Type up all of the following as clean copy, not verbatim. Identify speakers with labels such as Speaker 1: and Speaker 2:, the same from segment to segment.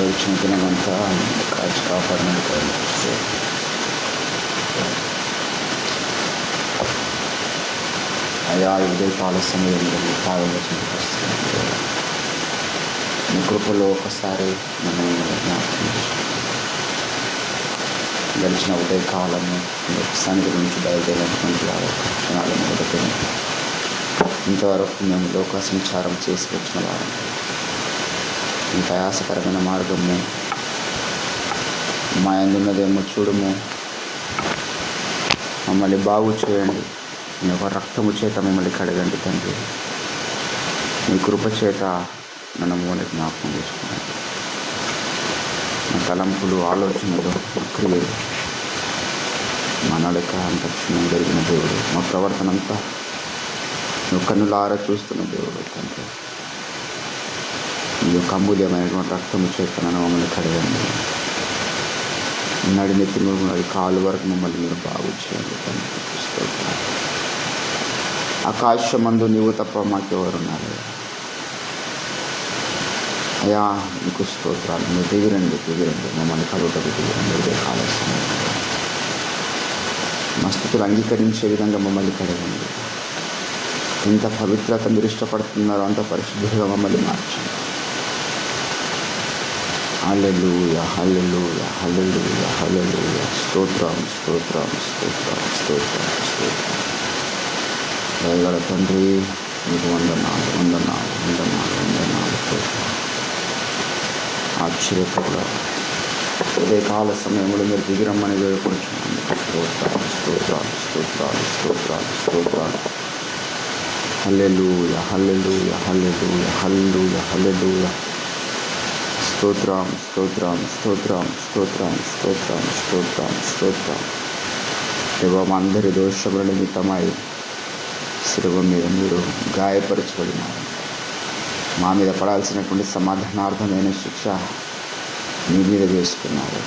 Speaker 1: వచ్చిన దినమంతా కాచి కాపాడినట్టు కనిపిస్తే అయా ఉదయకాల సమయంలో మీ పాదంలో చింతిస్తుంది. మీ కృపలో ఒకసారి మనం జ్ఞాపకం గడిచిన ఉదయకాలము సన్నిధి నుంచి బయలుదేరినటువంటి క్షణాల మొదటి ఇంతవరకు మేము లోక సంచారం చేసి వచ్చిన వారం ఇంత ఆయాసకరమైన మార్గము మా ఎందున్నదేమో చూడము, మమ్మల్ని బాగు చేయండి. మీ యొక్క రక్తము చేత మమ్మల్ని కడగండి తండ్రి. మీ కృప చేత మనము జ్ఞాపకం చేసుకున్నాం. మా తలంపులు, ఆలోచనలు, క్రియలు, మా నడక అంత క్షణం జరిగిన దేవుడు, మా ప్రవర్తన అంతా నువ్వు కన్నులారా చూస్తున్న దేవుడు తండ్రి. ఈ యొక్క అమూల్యమైనటువంటి రక్తము చేత మమ్మల్ని కడగండి. నడినెత్తి అది కాలు వరకు మమ్మల్ని మీరు బాగు చేయండి తండ్రి. ఆకాశమందు నీవు తప్ప మాకెవరున్నారు అయ్యా? నీకు స్తోత్రాలు. మీరు దిగిరండి మమ్మల్ని కలుగుటకు దిగిరండి. కాలస్యం మా స్థితులు అంగీకరించే విధంగా మమ్మల్ని కడగండి. ఎంత పవిత్రత మీరు ఇష్టపడుతున్నారో అంత పరిశుద్ధిగా మమ్మల్ని మార్చండి. హల్లెలూయా, హల్లెలూయా, హల్లెలూయా, హల్లెలూయా. స్తోత్రం, స్తోత్రం, స్తోత్రం, స్తోత్రం, స్తోత్రం. దయగల తండ్రి, మీకు వందనాలు, వందనాలు, వందనాలు, వందనాలు. ఆశ్చర్యకరుడా, ఉదయకాల సమయంలో మీరు దిగిరమ్మని వేడుకుంటున్నాను. స్తోత్రాలు, స్తోత్రాలు, స్తోత్రాలు, స్తోత్రాలు, స్తోత్రాలు. హల్లెలూయా, హల్లెలూయా, హల్లెలూయా, హల్లెలూయా, హల్లెలూయా. స్తోత్రం, స్తోత్రం, స్తోత్రం, స్తోత్రం, స్తోత్రం, స్తోత్రం, స్తోత్రం. దేవా, మా అందరి దోషముల నిమిత్తమై శిలువ మీద మీరు గాయపరచబడినారు. మా మీద పడాల్సినటువంటి సమాధానార్థమైన శిక్ష మీ మీద వేసుకున్నారు.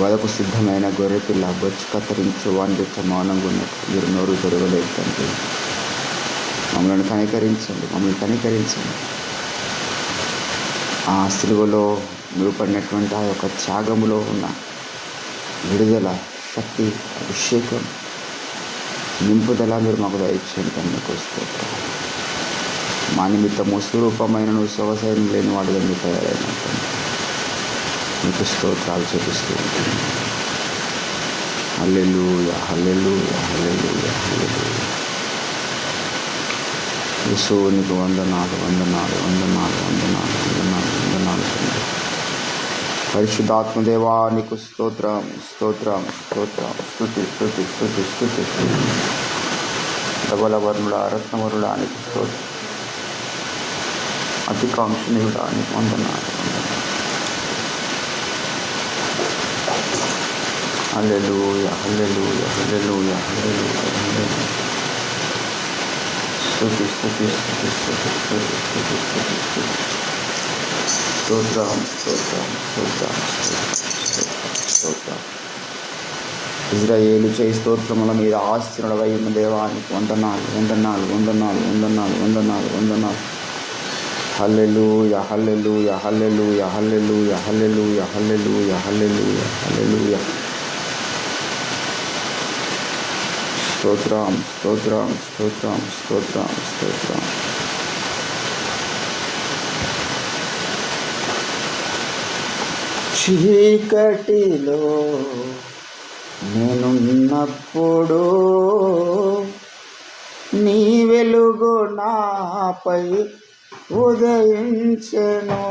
Speaker 1: వదకు సిద్ధమైన గొర్రెపిల్ల బొచ్చు కత్తిరించు వాండిచ్చ మౌనంగా ఉన్నట్టు మీరు నోరు తెరవలేదు తండ్రి. మమ్మల్ని కనికరించండి, మమ్మల్ని కనికరించండి. ఆ సిలువలో మీరు పడినటువంటి ఆ యొక్క త్యాగములో ఉన్న విడుదల, శక్తి, అభిషేకం, నింపుదల మీరు మాకు దయచేయండి. మీకు స్తోత్రం. మా నిమిత్తము స్వరూపమైన నువ్వు సొగసైన లేని వాడుగా మీరు తయారైనట్టు మీకు స్తోత్రాలు చూపిస్తూ ఉంటుంది. హల్లెలూయా, హల్లెలూయా, హల్లెలూయా, హల్లెలూయా. యేసు నీకు వందనాలు, వందనాలు, వందనాలు, వందనాలు, వందనాలు, వందనాలు తండ్రి. పరిశుద్ధాత్మదేవా నీకు స్తోత్రం, స్తోత్రం, స్తోత్రం. స్తుతి, స్తుతి, స్తుతి, స్తుతి, స్తుతి. ప్రబలవరుడా, రత్నవరుడా నీకు స్తోత్రం. అతికాంక్షణీయుడా నీకు వందనాలు, వందనాలు. హల్లెలూయా, హల్లెలూయా, హల్లెలూయా, హల్లెలూయా, హల్లెలూయా. స్తుతి, స్తుతి, స్తుతి, స్తుతి, స్తుతి, స్తుతి, స్తుతి, స్తుతి. స్తోత్రం, స్తోత్రం, స్తోత్రం, స్తోత్రం. ఇజ్రాయేలు చేయి స్తోత్రముల మీద ఆశీనుడవై ఉన్న దేవానికి వందనాలు, వందనాలు, వందనాలు, వందనాలు, వందనాలు, వందనాలు. హల్లెలూయా, హల్లెలూయా, హల్లెలూయా, హల్లెలూయా, హల్లెలూయా, హల్లెలూయా, హల్లెలూయా, హల్లెలూయా. స్తోత్రం, స్తోత్రం, స్తోత్రం, స్తోత్రం, స్తోత్రం. చీకటిలో నేనున్నప్పుడు నీ వెలుగు నాపై ఉదయించెను.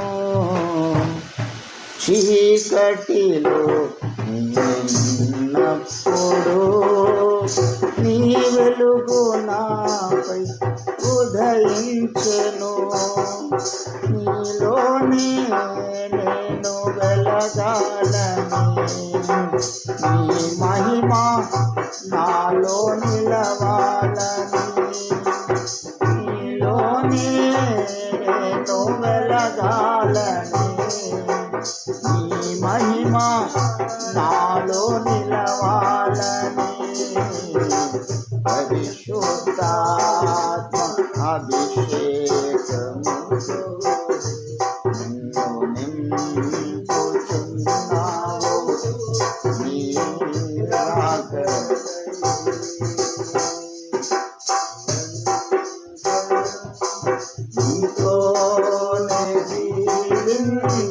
Speaker 1: చీకటిలో నేనున్నప్పుడు నీ వెలుగు నాపై ఉదయించెను. నీలోనే నేను వెలగాలని, నీ మహిమ నాలో నిలవాలని,
Speaker 2: నిలవాలని పరిశుద్ధాత్మ అభిషేకముతో నిన్ను నింపుచున్నావు నీ నీతోనే జీవించాలని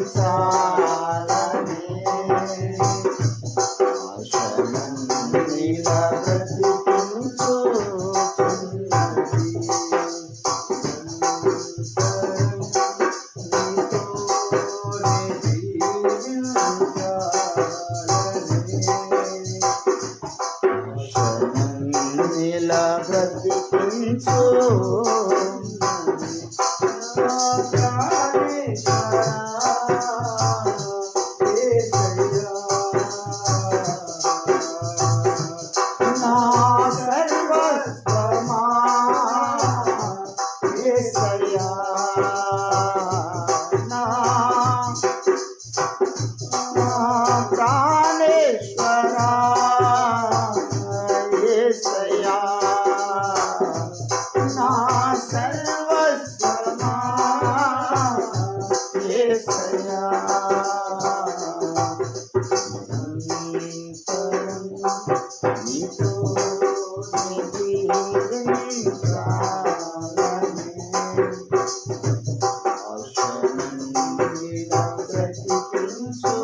Speaker 2: ఆశలన్నీలా బ్రతికించుచున్నది. నీతోనే జీవించాలని ఆశలన్నీలా బ్రతికించు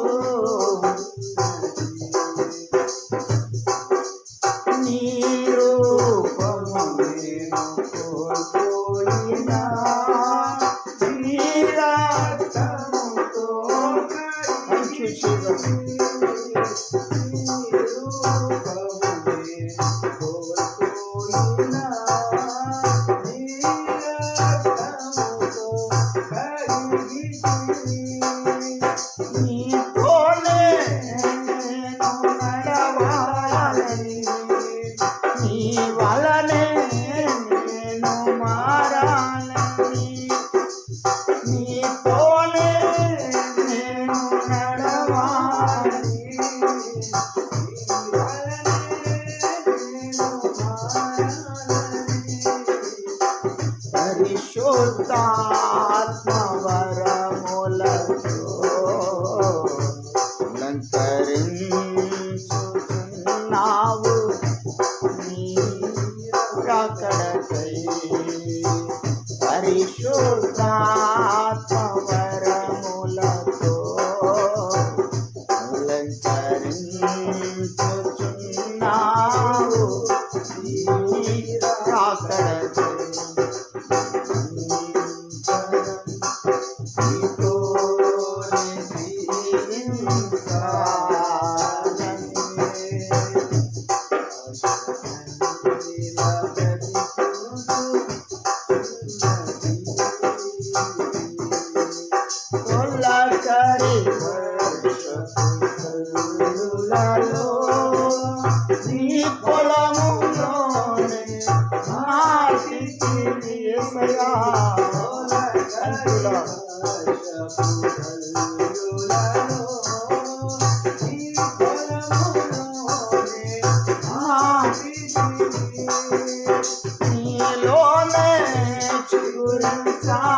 Speaker 2: పరిశుద్ధాత్మవరములతో అలంకరించుచున్నావు నీ రాకడకై. పరిశుద్ధాత్మవరములతో అలంకరించుచున్నావు నీ రాకడకై. నీలోనే చిగురించాలని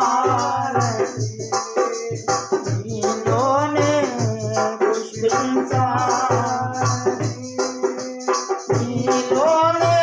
Speaker 2: నీలోనే పుష్పించాలని నీలోనే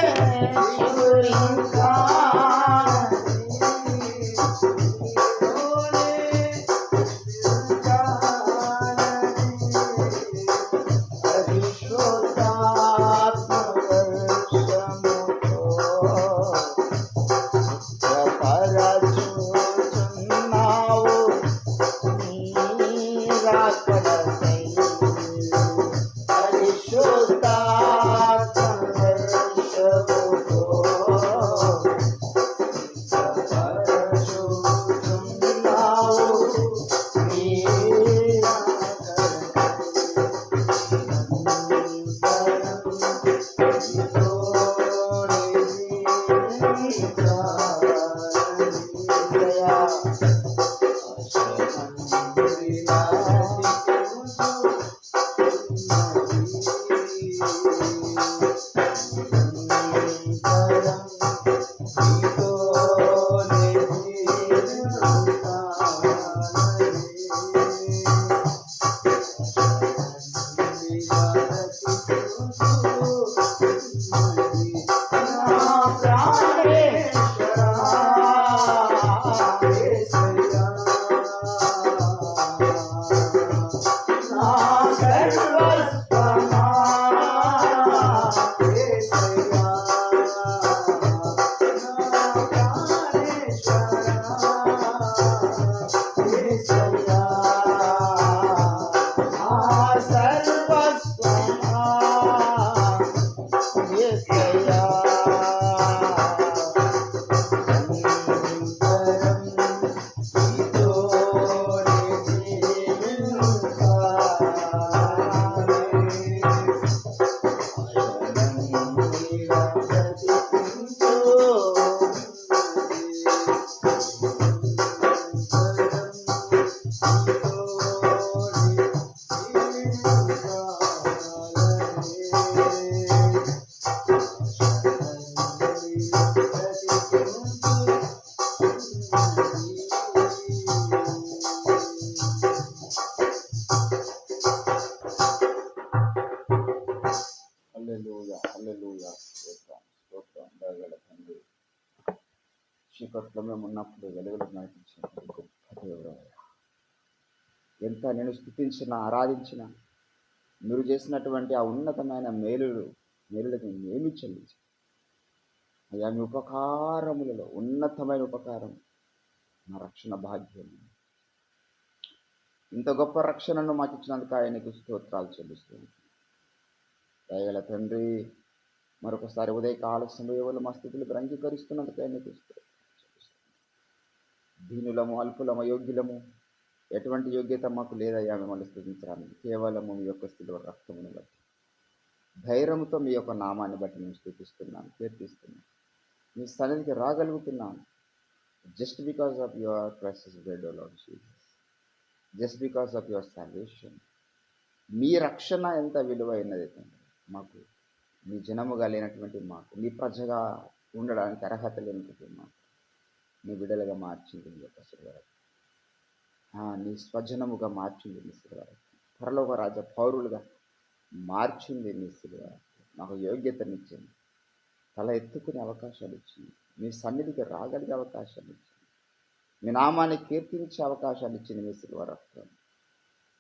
Speaker 1: చీకట్లో మేము ఉన్నప్పుడు వెలుగులో నడిపించినటువంటి గొప్ప దేవుడు. ఎంత నేను స్తుతించినా ఆరాధించిన మీరు చేసినటువంటి ఆ ఉన్నతమైన మేలులకు ఏమి చెల్లించి అయ్యా మీ ఉపకారములలో ఉన్నతమైన ఉపకారం నా రక్షణ భాగ్యం. ఇంత గొప్ప రక్షణను మాకు ఇచ్చినందుకు ఆయనకు స్తోత్రాలు చెల్లిస్తుంది. దయగల తండ్రి, మరొకసారి ఉదయకాల సమయంలో మా స్థితులకు అంగీకరిస్తున్నందుకు ఆయనకు స్తోత్రాలు చెల్లిస్తున్నాను. దీనులము, అల్పులము, అయోగ్యులము, ఎటువంటి యోగ్యత మాకు లేదయ్యా మిమ్మల్ని స్థుతించడానికి. కేవలము మీ యొక్క స్థితిలో రక్తమును బట్టి ధైర్యంతో మీ యొక్క నామాన్ని బట్టి నేను స్థుతిస్తున్నాను, కీర్తిస్తున్నాను. మీ సన్నిధికి రాగలుగుతున్నాను. Just because of your precious blood O Lord Jesus, just because of your salvation. మీ రక్షణ ఎంత విలువైనది తండ్రి. మాకు మీ జనముగా లేనటువంటి మాకు, మీ ప్రజగా ఉండడానికి అర్హత లేనటువంటి మాకు మీ బిడ్డలుగా మార్చింది మీ యొక్క శిల్వరక్తం. నీ స్వజనముగా మార్చింది మీ శిల్వరక్తం. పరలోక రాజ పౌరులుగా మార్చింది మీ శిల్వరక్తం. మాకు యోగ్యతనిచ్చింది, తల ఎత్తుకునే అవకాశాలు ఇచ్చింది, మీ సన్నిధికి రాగలిగే అవకాశాలు ఇచ్చింది, మీ నామాన్ని కీర్తించే అవకాశాలు ఇచ్చింది మీ శిల్వరక్తం.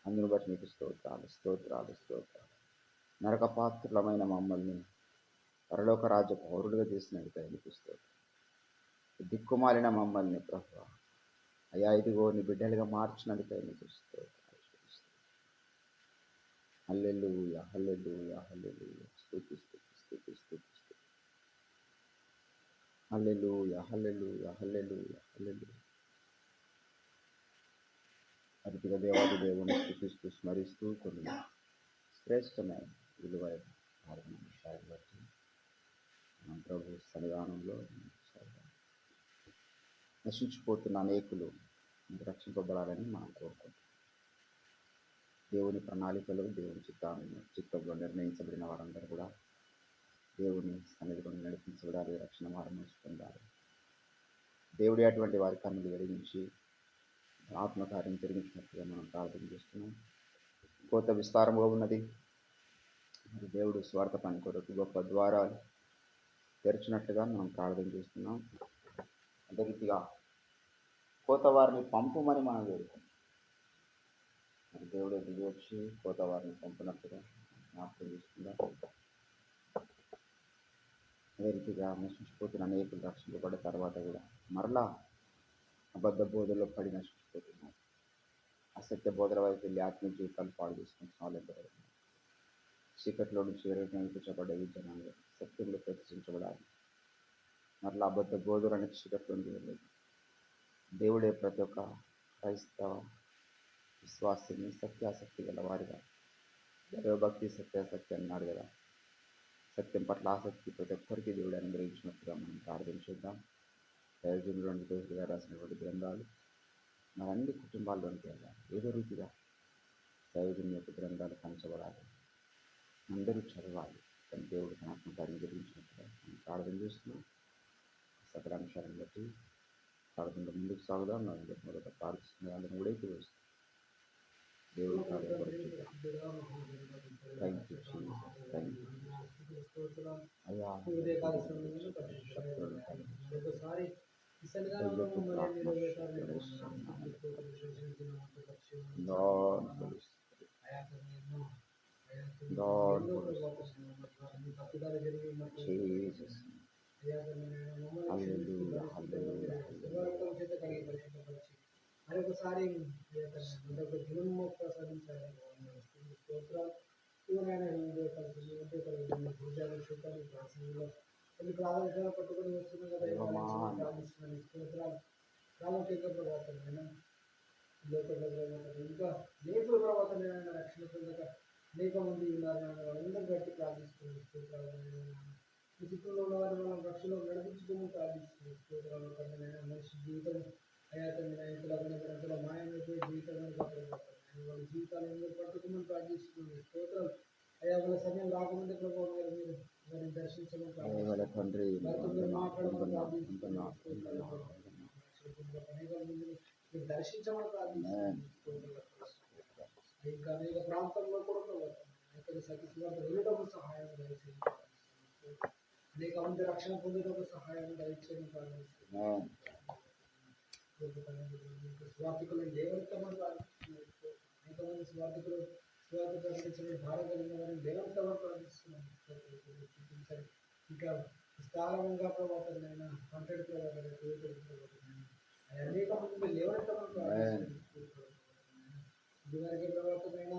Speaker 1: అందును బట్టి మీకు స్తోత్రాలు, స్తోత్రాలు, స్తోత్రాలు. నరక పాత్రులమైన మమ్మల్ని పరలోక రాజ్య పౌరులుగా చేసినందుకు మీకు స్తోత్రం. దిక్కుమాలిన మమ్మల్ని ప్రభువా అయ్యా ఇదిగో నీ బిడ్డలుగా మార్చినందుకు మీకు స్తోత్రాలు. హల్లెలూయా, హల్లెలూయా, హల్లెలూయా. స్తుతి, స్తుతి, స్తుతి, స్తుతి, స్తుతి. హల్లెలూయా, హల్లెలూయా, హల్లెలూయా, హల్లెలూయా. అతిగా దేవాది దేవుని స్తుతిస్తూ స్మరిస్తూ కొన్ని శ్రేష్టమైన విలువైన విషయాలు బట్టి మన ప్రభు సన్నిధానంలో నశించిపోతున్న అనేకులు రక్షింపబడాలని మనం కోరుకుంటాం. దేవుని ప్రణాళికలు, దేవుని చిత్తంలో నిర్ణయించబడిన వారందరూ కూడా దేవుని సన్నిధిలో నడిపించబడాలి, రక్షణ మార్గం పొందాలి. దేవుడి అటువంటి వారి కన్నులు వెలిగించి ఆత్మకార్యం జరిగించినట్టుగా మనం ప్రార్థన చేస్తున్నాం. కోత విస్తారంగా ఉన్నది. మరి దేవుడు స్వార్థ పని కొరకు గొప్ప ద్వారాలు తెరిచినట్టుగా మనం ప్రార్థన చేస్తున్నాం. అదే రీతిగా కోత వారిని పంపమని మనం వేడుకుంటాం. మరి దేవుడు దిగి వచ్చి కోత వారిని పంపినట్టుగా జ్ఞాపకం చేసుకుందాం. అదే రీతిగా నశించిపోతున్న అనేకులు రక్షించబడిన తర్వాత కూడా మరలా అబద్ధ బోధలో పడి నశించిపోతున్నారు. అసత్య బోధల వైపు వెళ్ళి ఆత్మీయ జీవితాలు పాడు చేసుకుంటున్న వాళ్ళు ఎంతవరకు చీకట్లో నుంచి నిర్ణయించబడ్డ ఈ జనాలు సత్యంలో ప్రదర్శించబడాలి. మరలా అబద్ధ బోధలు అనే చీకట్లోకి వెళ్ళలేదు. దేవుడే ప్రతి ఒక్క క్రైస్తవ విశ్వాసిని సత్యాసక్తి గల వారిగా దైవభక్తి సత్యాసక్తి అన్నాడు కదా. సత్యం పట్ల ఆసక్తి ప్రతి ఒక్కరికి దేవుడు అనుగ్రహించినట్టుగా మనం ప్రార్థన చేద్దాం. దైవజనుడు దోషులుగా రాసినటువంటి గ్రంథాలు మన అన్ని కుటుంబాల్లోనికి వెళ్ళాలి. ఏదో రీతిగా దైవజనుల యొక్క గ్రంథాలు పంచబడాలి, అందరూ చదవాలి. కానీ దేవుడు తన ఆత్మకార్యం జరిగించినట్టుగా మనం ప్రార్థన చేస్తున్నాం. సకల అంశాలను బట్టి ప్రార్థనలో ముందుకు సాగుదాం. నా మొదట ప్రార్థిస్తున్న వాళ్ళని కూడా ఎక్కువ వేస్తాం. దేవుడి కార్యం కొరకు thank you Jesus, thank you అయ్యా. శక్తులను Jesus. Hallelujah, hallelujah,
Speaker 2: మరొకసారి దినము ప్రసాదించాలి. కొన్ని ప్రాధాన్యత పట్టుకొని వస్తున్నాం కదా, ప్రార్థిస్తున్నాను. స్తోత్రాలు. ఇంకా అనేకుల తర్వాత రక్షణ పొందక అనేక మంది ఉన్నారు. వాళ్ళందరూ బట్టి ప్రార్థిస్తున్నాను. స్తోత్రాలు. ఈ చిత్రంలో ఉన్న వారిని మనం రక్షణలో నడిపించుకుని ప్రార్థిస్తున్నాం. స్తోత్రాలు. మనిషి జీవితం అయాతల మాయమైపోయి జీవితం వాళ్ళ జీవితాలను పట్టుకుని ప్రార్థిస్తున్నాం. స్తోత్రాలు. అయ్యా వాళ్ళ సమయం రాకముందే ప్రభావం మీరు వారిని దర్శించమని దర్శించమని ప్రార్థిస్తున్నాం. ఇంకా అనేక ప్రాంతంలో కూడా సతీశ్వర వెళ్ళడం సహాయం అనేక మంది రక్షణ పొందుటకు సహాయం దయచేయడం ప్రారంభిస్తున్నాం. స్వార్థికులను లేవనెత్తమని ప్రార్థిస్తున్నాం. అనేక మంది స్వార్థికులు స్వార్థ ప్రకటించిన భార్య కలిగిన వారిని లేవనెత్తమని ప్రార్థిస్తున్నాం. చూపించండి. ఇంకా విస్తారంగా ప్రభావితమైన కంటెంట్ ప్రభావితమైన అనేక మంది లేవనెత్తమని ప్రార్థిస్తున్నాం. ఇదివరకే ప్రభావితమైన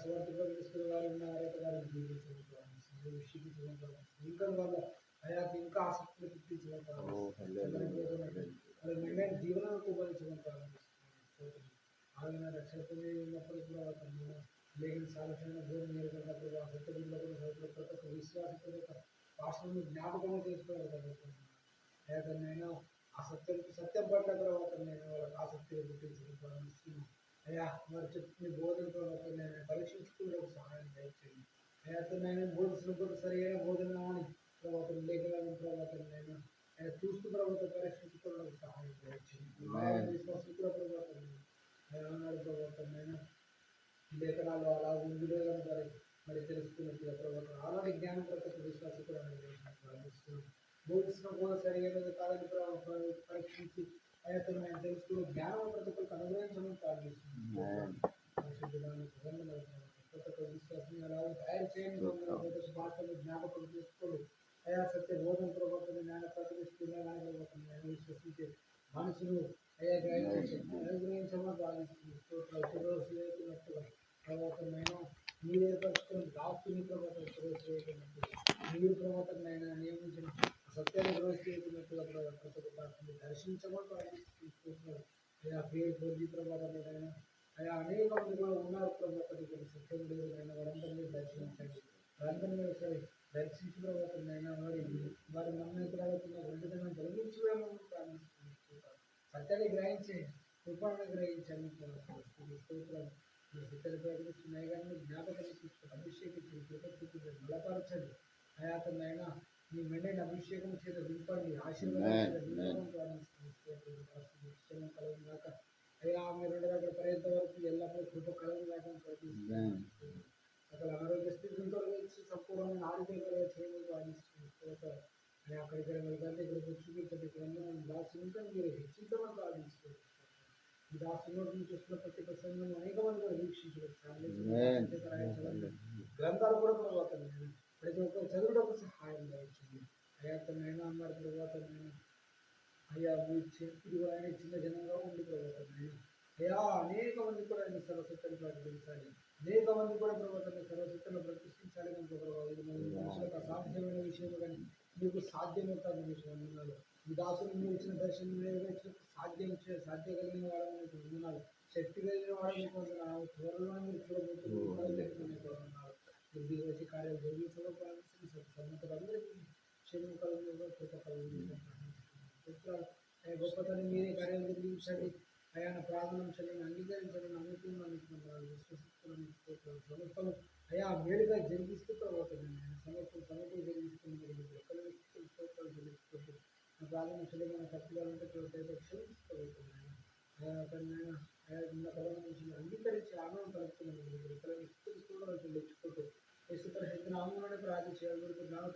Speaker 2: స్వార్థ ప్రకటిస్తున్న వారు ఉన్న వారైతే వారిని జీవించడం ప్రారంభిస్తున్నాం. విషయించడం ప్రారంభిస్తున్నాం. ఇంకా వాళ్ళ అయాకి ఇంకా ఆసక్తిని పుట్టించడం ప్రారంభిస్తున్నాం. మెండైన జీవనానికి ఉపయోగించడం ప్రారంభిస్తున్నాం. ఆయన రక్షణ పొంది ఉన్నప్పుడు కూడా అతను లేఖన సాలక్షణ భూమి నేర్చుకున్నప్పుడు ఆ సత్యంలో కూడా ప్రతి ఒక్క విశ్వాస భాషను జ్ఞాపకం చేసుకోవాలి. అతనైనా ఆ సత్యం పట్ల తర్వాత నేను వాళ్ళకి ఆసక్తిని పుట్టించడం ప్రారంభిస్తున్నాను. అయ్యా వారు చెప్తున్న బోధన తర్వాత నేను పరీక్షించుకునే సహాయం దయచేయండి. అతనైనా బోధించినప్పుడు సరైన బోధన అని తర్వాత లేఖనాలను తర్వాత నేను ఆయన చూస్తూ ప్రభుత్వ పరీక్షించుకోవడానికి సహాయం చేయండి. విశ్వాసం కూడా ప్రభుత్వం ప్రభుత్వమైన లేఖనాలు అలా ఉందిలే మరి తెలుసుకున్నట్టుగా ప్రభుత్వం అలాంటి జ్ఞానం ప్రతి విశ్వాసం కూడా ప్రారంభిస్తున్నాం. బోధించిన బోధ సరైనది కాదని పరీక్షించి ఆయనతో ఆయన తెలుసుకునే జ్ఞానం ప్రతి ఒక్కరికి అనుగ్రహించడం ప్రారంభిస్తున్నాం. ప్రతి ఒక్క విశ్వాసం అలాగే తయారు చేయండి. భాషలు జ్ఞాపకం చేసుకోండి. అయా సత్య బోధన ప్రభుత్వం జ్ఞాన ప్రతిష్ఠిస్తున్నాయని ప్రభుత్వం నేను విశ్వసించే మనుషులు అయా అనుగ్రహించమని భావిస్తున్నట్టుగా ప్రభుత్వమైన మీరు ఏర్పరచుకున్న దాస్తుని ప్రభుత్వం ప్రవేశించినట్టుగా మీరు ప్రభుత్వం నియమించిన సత్యాన్ని ప్రవేశించినట్టుగా ప్రభుత్వం దర్శించమని భావిస్తున్నారు. అయా పేరు పొంది ప్రభుత్వం అయా అనేక మంది కూడా ఉన్నారు ప్రభుత్వం సత్యం లేదు నేను వారందరినీ దర్శించండి. వారందరినీ ఒకసారి దర్శించిన ప్రభుత్వం వారి నమ్మకం ఒంటిదనం తొలగించడం ప్రారంభిస్తున్నారు. సత్యాన్ని గ్రహించి కృపాన్ని గ్రహించండి. సత్యాన్ని ప్రకటిస్తున్నాయి కానీ జ్ఞాపకం తీసుకుని అభిషేకించి కృప బలపరచండి. అయాతనైనా మీ మెండైన అభిషేకం చేత దింపండి. ఆశీర్వాదం కలగాక అయ్యా మీరు దగ్గర పర్యంత వరకు ఎల్లప్పుడూ కృప కలగాక ప్రయత్నిస్తున్నాను. అక్కడ ఆరోగ్య స్థితిని తొలగించి సంపూర్ణమైన ఆరోగ్యంగా చేయడం ప్రారంభిస్తున్నారు. అక్కడికి వెళ్ళాలంటే ఇక్కడ చూపించండి. దాసునితో మీరు హెచ్చించమని ప్రారంభిస్తున్నారు. ఈ దాసుని చూస్తున్న ప్రతి ప్రసంగం అనేక మంది కూడా వీక్షించవచ్చు. గ్రంథాలు కూడా ప్రభావితం ప్రతి ఒక్కరు చదువుటకు సహాయం దయచేయండి. అయాతనైనా అన్నారు ప్రభావితమైన అయ్యా మీరు ఇది ఆయన చిన్న జనంగా ఉండి ప్రభావితమైన అయ్యా అనేక మంది కూడా ఆయన సర్వసత్యాన్ని ప్రకటించాలి. అనేక మంది కూడా ప్రభుత్వాన్ని సర్వసత్యాన్ని ప్రతిష్ఠించాలి. కనుక ప్రభావం మనుషులకు అసాధ్యమైన విషయం కానీ మీకు సాధ్యమవుతారు. వందనాలు. ఈ దాసులు మీరు ఇచ్చిన దర్శనం నెరవేర్చినప్పుడు సాధ్య కలిగిన వాడు మీకు వందనాలు. శక్తి కలిగిన వాడు మీకు వందనాలు. త్వరలో మీరు చూడబోతున్నారు. వచ్చి కార్యాలు జరిగించడం ప్రారంభిస్తుంది. సమ్మతులు అందరికీ క్షేమం కలుగుతుందో కృప కలుగుతుందో గొప్పతనం మీరే కార్యాలు జరిగించండి. ఆయన ప్రార్థించాలని అంగీకరించాలని నమ్ముతున్నాను. సమస్తం అయా వేడుగా జరిగిస్తూ ప్రభుత్వం సమస్యలు జరిగిస్తుంది. జరిగిస్తుంది ప్రార్థించలేమని తప్పుగాలంటే క్షమించుకోబోతున్నాను. అంగీకరించి ఆనందం కలుగుతున్నాను. తెచ్చుకుంటూ శక్తిని ఆనందంలోనే ప్రార్థన చేయాలనుకుంటున్నాను.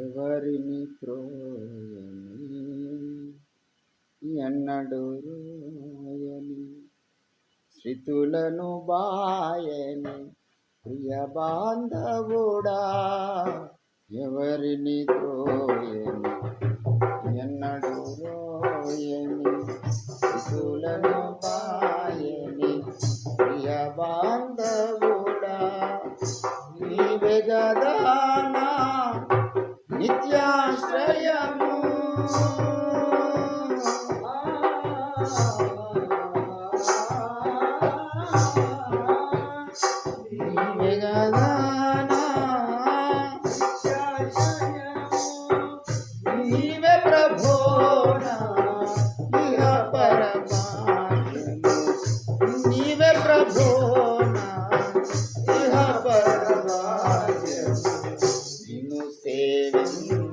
Speaker 1: ఎవరిని త్రోయని ఎన్నడు రోయని స్థితులను బాయని ప్రియ బాంధవుడా ఎవరిని త్రోయని ఎన్నడు రోయని స్థితులను బాయని ప్రియ బాంధవుడా నీవే గదానా నిత్యాశ్రయము నీవే గదానా నీవే ప్రభోనా ఇహ పరమాత్మను నీవే ప్రభోనా ఇహ పరమాత్మను నిన్ను సేవించుటనై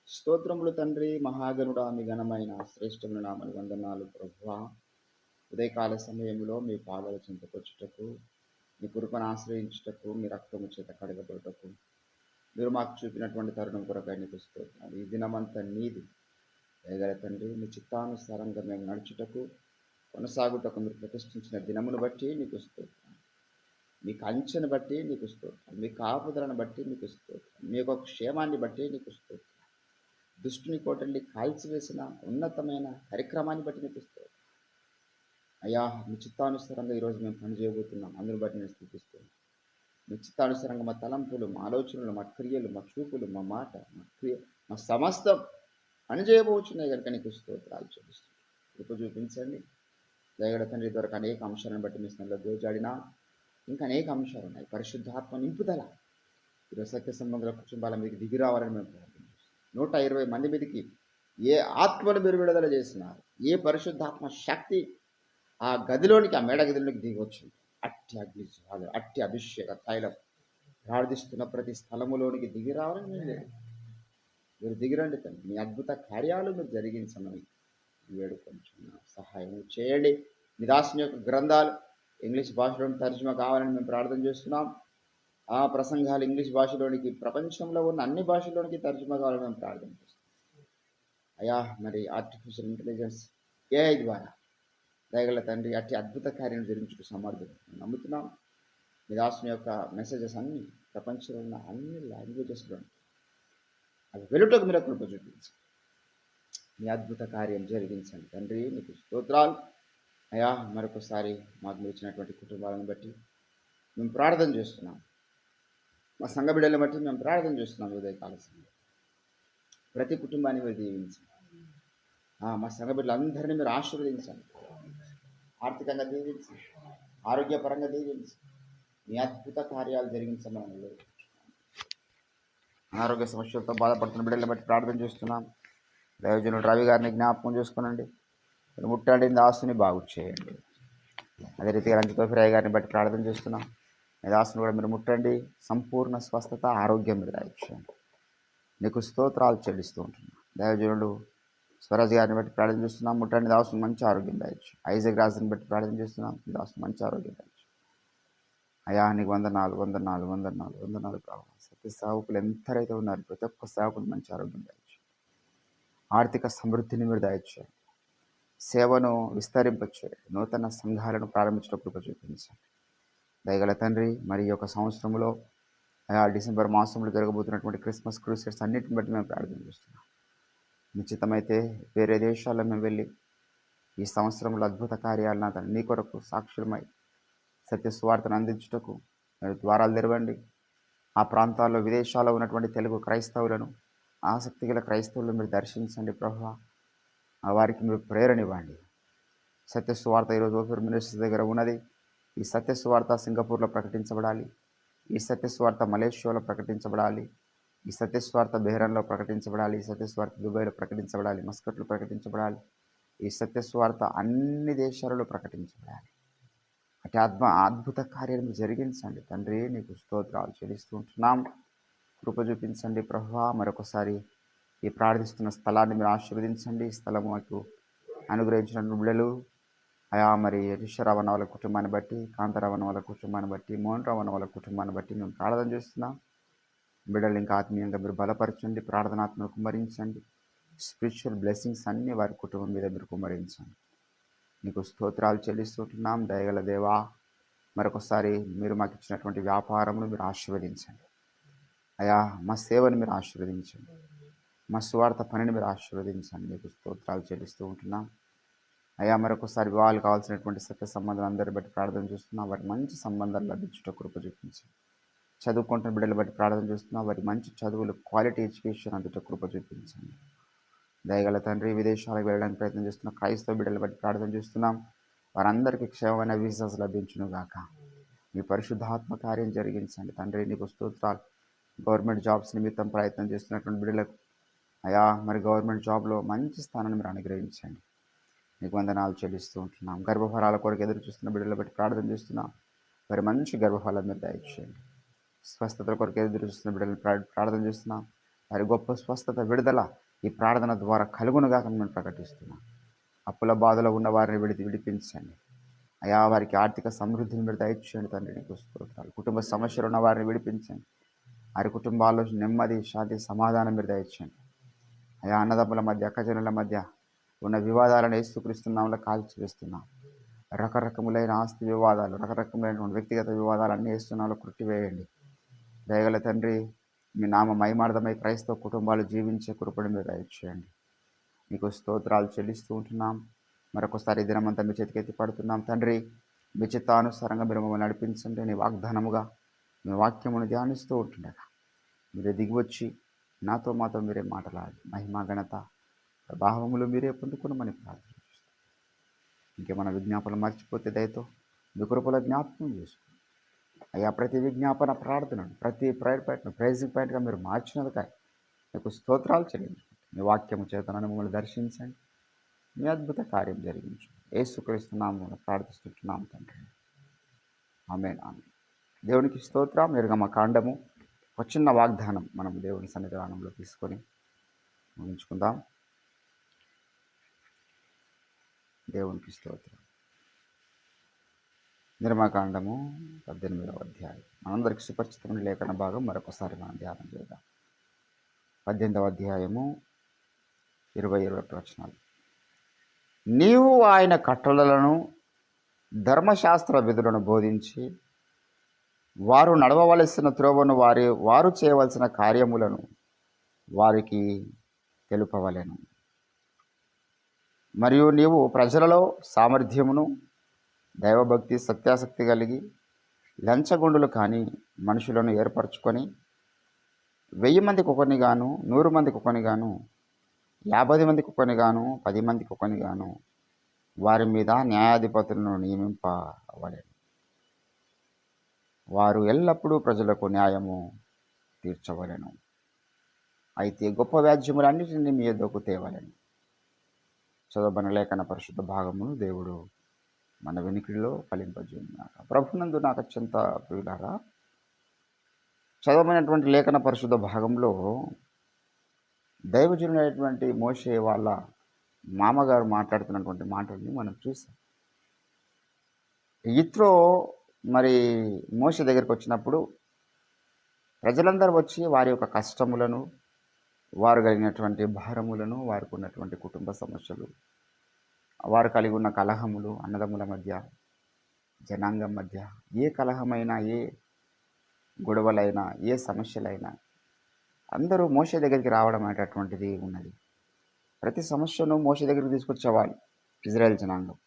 Speaker 1: స్తోత్రములు తండ్రి, మహాగణుడా, మీ ఘనమైన శ్రేష్టమైన నామని వందనాలు ప్రభువా. ఉదయకాల సమయంలో మీ పాదాల చెంతకొచ్చుటకు, మీ కృపను ఆశ్రయించుటకు, మీ రక్తము చేత కడగబడుటకు మీరు మాకు చూపినటువంటి తరుణం కొరకై నీకు స్తోత్రాలు. ఈ దినమంతా నీది దయగల తండ్రి. మీ చిత్తానుసారంగా మేము నడుచుటకు, కొనసాగుటకు మీరు ప్రతిష్ఠించిన దినమును బట్టి నీకు స్తోత్రం. మీ కంచెను బట్టి నీకు స్తోత్రం. మీ కాపుదలను బట్టి నీకు స్తోత్రం. మీ యొక్క క్షేమాన్ని బట్టి నీకు స్తోత్రం. దుష్టుని కోటల్ని కాల్చివేసిన ఉన్నతమైన కార్యక్రమాన్ని బట్టి నీకు స్తోత్రం. అయ్యా, మీ చిత్తానుసారంగా ఈరోజు మేము పనిచేయబోతున్నాం. అందుని బట్టి నేను స్థుతిస్తున్నాను. మీ చిత్తానుసారంగా మా తలంపులు, మా ఆలోచనలు, మా క్రియలు, మా చూపులు, మా మాట, మా సమస్తం పనిచేయబోతున్నాయి కనుక నీకు స్తోత్రాలు చూపిస్తున్నాను. కృప చూపించండి. దయగల తండ్రి ద్వారా అనేక అంశాలను బట్టి మీ స్థానంలో గోజాడినా ఇంకా అనేక అంశాలు ఉన్నాయి. పరిశుద్ధాత్మ నింపుదల ఈరోజు సత్య సంబంధాల కుటుంబాల మీదకి దిగి రావాలని మేము ప్రార్థిస్తున్నాం. 120 మంది మీదకి ఏ ఆత్మను మీరు విడుదల చేసినారు, ఏ పరిశుద్ధాత్మ శక్తి ఆ గదిలోనికి, ఆ మేడ గదిలోనికి దిగి వచ్చింది, అట్టి అగ్ని జ్వాల, అట్టి అభిషేక తైలం ప్రార్థిస్తున్న ప్రతి స్థలములోనికి దిగి రావాలని మీరు దిగిరండి తండ్రి. మీ అద్భుత కార్యాలు మీరు జరిగించమని వేడుకొంటున్నాం. సహాయం చేయండి. నిదాసుని యొక్క గ్రంథాలు ఇంగ్లీష్ భాషలోని తర్జుమా కావాలని మేము ప్రార్థన చేస్తున్నాం. ఆ ప్రసంగాలు ఇంగ్లీష్ భాషలోనికి, ప్రపంచంలో ఉన్న అన్ని భాషల్లోనికి తర్జుమా కావాలని మేము ప్రార్థన చేస్తున్నాం. అయ్యా, మరి ఆర్టిఫిషియల్ ఇంటెలిజెన్స్ ఏఐ ద్వారా దయగల తండ్రి అట్టి అద్భుత కార్యం జరిగించుకు సమర్థుడు నమ్ముతున్నాం. మీ దాసుని యొక్క మెసేజెస్ అన్ని ప్రపంచంలో ఉన్న అన్ని లాంగ్వేజెస్లో అవి వెలుటకు మీరు కృప చూపించండి. మీ అద్భుత కార్యం జరిగించండి తండ్రి. నీకు స్తోత్రాలు అయా. మరొకసారి మాకు మీరు ఇచ్చినటువంటి కుటుంబాలను బట్టి మేము ప్రార్థన చేస్తున్నాం. మా సంఘ బిడ్డలను బట్టి మేము ప్రార్థన చేస్తున్నాం. ఉదయకాల సమయం ప్రతి కుటుంబాన్ని మీరు దీవించండి. మా సంఘ బిడ్డలందరినీ మీరు ఆశీర్వదించండి. ఆర్థికంగా దీవించండి, ఆరోగ్యపరంగా దీవించండి. మీ అద్భుత కార్యాలు జరిగించమని అనారోగ్య సమస్యలతో బాధపడుతున్న బిడ్డలను బట్టి ప్రార్థన చేస్తున్నాం. దైవజనుడు రవి గారిని జ్ఞాపకం చేసుకోనండి. ముట్టండి, దాసుని బాగు చేయండి. అదే రీతిగా రంజితోఫిరాయ్ గారిని బట్టి ప్రార్థన చేస్తున్నాం. మీ దాసుని కూడా మీరు ముట్టండి. సంపూర్ణ స్వస్థత, ఆరోగ్యం మీరు దయచేయండి. నీకు స్తోత్రాలు చెల్లిస్తూ ఉంటున్నాం. దైవజనుడు స్వరాజ్ గారిని బట్టి ప్రార్థన చేస్తున్నాం. ముట్టండి, దాసుని మంచి ఆరోగ్యం దయచు. ఐజక్ రాజుని బట్టి ప్రార్థన చేస్తున్నాం. దాసుని మంచి ఆరోగ్యం దయచు. అయా నీకు వందనాలు ప్రభావ. సత్య సేవకులు ఎంతరైతే ఉన్నారు ప్రతి ఒక్క సేవకులు మంచి ఆరోగ్యం దయచు. ఆర్థిక సమృద్ధిని మీరు దయచేయండి. సేవను విస్తరింపచేయండి. నూతన సంఘాలను ప్రారంభించడం కృప చూపించండి. దయగల తండ్రి, మరి ఈ యొక్క సంవత్సరంలో అయా డిసెంబర్ మాసంలో జరగబోతున్నటువంటి క్రిస్మస్ క్రూసైడ్స్ అన్నింటిని బట్టి మేము ప్రార్థన చేస్తున్నాం. నిశ్చితమైతే వేరే దేశాల్లో మేము వెళ్ళి ఈ సంవత్సరంలో అద్భుత కార్యాలను అతను నీ కొరకు సాక్షులమై సత్య సువార్తను అందించుటకు మీరు ద్వారాలు తెరవండి. ఆ ప్రాంతాల్లో విదేశాల్లో ఉన్నటువంటి తెలుగు క్రైస్తవులను, ఆసక్తి గల క్రైస్తవులను మీరు దర్శించండి ప్రభువా. వారికి మీరు ప్రేరణివ్వండి. సత్య సువార్త ఈరోజు ఓపెన్ మినిస్ట్రీస్ దగ్గర ఉన్నది. ఈ సత్య సువార్త సింగపూర్లో ప్రకటించబడాలి. ఈ సత్య సువార్త మలేషియాలో ప్రకటించబడాలి. ఈ సత్య సువార్త బెహ్రాన్లో ప్రకటించబడాలి. ఈ సత్య సువార్త దుబాయ్లో ప్రకటించబడాలి. మస్కట్లో ప్రకటించబడాలి. ఈ సత్య సువార్త అన్ని దేశాలలో ప్రకటించబడాలి. అటు అద్భుత కార్యాలను జరిగించండి తండ్రి. నీకు స్తోత్రాలు చెల్లిస్తూ ఉంటున్నాం. కృప చూపించండి ప్రభువా. మరొకసారి ఈ ప్రార్థిస్తున్న స్థలాన్ని మీరు ఆశీర్వదించండి. స్థలము మాకు అనుగ్రహించిన బిడ్డలు అయా మరి రిషరావణ వాళ్ళ కుటుంబాన్ని బట్టి, కాంతారావణ వాళ్ళ కుటుంబాన్ని బట్టి, మోహన్ రావణ వాళ్ళ కుటుంబాన్ని బట్టి మేము ప్రార్థన చేస్తున్నాం. బిడ్డలు ఇంకా ఆత్మీయంగా మీరు బలపరచండి, ప్రార్థనాత్మను కుమ్మరించండి. స్పిరిచువల్ బ్లెస్సింగ్స్ అన్నీ వారి కుటుంబం మీద మీరు కుమ్మరించండి. నీకు స్తోత్రాలు చెల్లిస్తుంటున్నాం. దయగల దేవా, మరొకసారి మీరు మాకు ఇచ్చినటువంటి వ్యాపారమును మీరు ఆశీర్వదించండి అయా. మా సేవను మీరు ఆశీర్వదించండి. మా స్వార్థ పనిని మీరు ఆశీర్వదించండి. నీకు స్తోత్రాలు చెల్లిస్తూ ఉంటున్నాం అయ్యా. మరొకసారి వివాహాలు కావాల్సినటువంటి సత్య సంబంధాలు అందరిని బట్టి ప్రార్థన చేస్తున్నాం. వారి మంచి సంబంధాలు లభించుట కృప చూపించండి. చదువుకుంటున్న బిడ్డలు బట్టి ప్రార్థన చేస్తున్నాం. వారి మంచి చదువులు, క్వాలిటీ ఎడ్యుకేషన్ అందుట కృప చూపించండి. దయగల తండ్రి, విదేశాలకు వెళ్ళడానికి ప్రయత్నం చేస్తున్న క్రైస్తవ బిడ్డలు బట్టి ప్రార్థన చేస్తున్నాం. వారందరికీ క్షేమమైన వీసాస్ లభించును గాక. మీ పరిశుద్ధాత్మ కార్యం జరిగించండి తండ్రి. నీకు స్తోత్రాలు. గవర్నమెంట్ జాబ్స్ నిమిత్తం ప్రయత్నం చేస్తున్నటువంటి బిడ్డలకు అయా మరి గవర్నమెంట్ జాబ్లో మంచి స్థానాన్ని మీరు అనుగ్రహించండి. నీకు వందనాలు చెల్లిస్తూ ఉంటున్నాం. గర్భఫలాల కొరకు ఎదురు చూస్తున్న బిడ్డలు బట్టి ప్రార్థన చేస్తున్నాం. మరి మంచి గర్భఫలాలు మీరు దయచేయండి. స్వస్థతల కొరకు ఎదురు చూస్తున్న బిడ్డలు ప్రార్థన చేస్తున్నాం. వారి గొప్ప స్వస్థత, విడుదల ఈ ప్రార్థన ద్వారా కలుగునుగా మేము ప్రకటిస్తున్నాం. అప్పుల బాధలో ఉన్న వారిని విడిపించండి అయా. వారికి ఆర్థిక సమృద్ధిని మీరు దయచేయండి తండ్రి. నీకు స్తోత్రాలు. కుటుంబ సమస్యలు ఉన్న వారిని విడిపించండి. వారి కుటుంబాల్లో నెమ్మది, శాంతి, సమాధానం మీరు దయచేయండి అయా. అన్నదమ్ముల మధ్య, అక్కజనుల మధ్య ఉన్న వివాదాలను యేసుక్రీస్తునామములో కాల్చివేస్తున్నాం. రకరకములైన ఆస్తి వివాదాలు, రకరకములైన వ్యక్తిగత వివాదాలు అన్నీ యేసునామములో కొట్టివేయండి. దయగల తండ్రి, మీ నామ మహిమార్థమై క్రైస్తవ కుటుంబాలు జీవించే కృపను మీరు దయచేయండి. మీకు స్తోత్రాలు చెల్లిస్తూ ఉంటున్నాం. మరొకసారి దినమంతా మీ చేతికెత్తి పడుతున్నాం తండ్రి. మీ చిత్తానుసారంగా మీరు మమ్మల్ని నడిపించండి. నీ వాగ్దానముగా మీ వాక్యమును ధ్యానిస్తూ ఉంటుండగా మీరే దిగివచ్చి నాతో మాతో మీరే మాట్లాడాలి. మహిమ, ఘనత, ప్రభావములు మీరే పొందుకునమని ప్రార్థన చేస్తాం. ఇంకేమైనా విజ్ఞాపనలు మర్చిపోతే దయతో మీ కృపలో జ్ఞాపకం చేసుకోండి అయ్యా. ప్రతి విజ్ఞాపన ప్రార్థనను, ప్రతి ప్రేయర్ పాయింట్ను ప్రైజింగ్ పాయింట్గా మీరు మార్చినందుకై మీకు స్తోత్రాలు చెల్లించుకుంటాం. మీ వాక్యము చేతనని మమ్మల్ని దర్శించండి. మీ అద్భుత కార్యం జరిగించండి. యేసుక్రీస్తునామములో ప్రార్థిస్తున్నాం తండ్రి. ఆమేన్. ఆమేన్. దేవునికి స్తోత్రం. నిర్గమ కాండము ఒక చిన్న వాగ్దానం మనం దేవుని సన్నిధానంలో తీసుకొని ముగించుకుందాం. దేవునికి స్తోత్రం. నిర్గమకాండము 18వ అధ్యాయం మనందరికీ సుపరిచితమైన లేఖన భాగం. మరొకసారి మనం ధ్యానం చేద్దాం. 18వ అధ్యాయము 20-21 వచనాలు. నీవు ఆయన కట్టడలను ధర్మశాస్త్ర విధులను బోధించి వారు నడవవలసిన త్రోవను వారు చేయవలసిన కార్యములను వారికి తెలుపవలెను. మరియు నీవు ప్రజలలో సామర్థ్యమును దైవభక్తి సత్యాసక్తి కలిగి లంచగొండులు కాని మనుషులను ఏర్పరచుకొని 1000 మందికి ఒకని గాను 100 మందికి ఒకని గాను 50 మందికి ఒకని గాను 10 మందికి ఒకని గాను వారి మీద న్యాయాధిపతులను నియమింపవలెను. వారు ఎల్లప్పుడూ ప్రజలకు న్యాయము తీర్చవలెను. అయితే గొప్ప వ్యాజ్యములన్నిటినీ మీ యొద్దకు తేవలెను. చదవబడిన లేఖన పరిశుద్ధ భాగమును దేవుడు మన వెనుకడిలో ఫలింపజేయుగాక. ప్రభునందు నాకు అత్యంత ప్రియులారా, చదవబడినటువంటి లేఖన పరిశుద్ధ భాగంలో దైవజనుడైనటువంటి మోషే వాళ్ళ మామగారు మాట్లాడుతున్నటువంటి మాటల్ని మనం చూసాం. ఇత్రో మరి మోషే దగ్గరికి వచ్చినప్పుడు ప్రజలందరూ వచ్చి వారి యొక్క కష్టములను, వారు కలిగినటువంటి భారములను, వారికి ఉన్నటువంటి కుటుంబ సమస్యలు, వారు కలిగి ఉన్న కలహములు, అన్నదమ్ముల మధ్య, జనాంగం మధ్య ఏ కలహమైనా, ఏ గొడవలైనా, ఏ సమస్యలైనా అందరూ మోషే దగ్గరికి రావడం అనేటటువంటిది ఉన్నది. ప్రతి సమస్యను మోషే దగ్గరికి తీసుకొచ్చేవాళ్ళు ఇజ్రాయెల్ జనాంగం.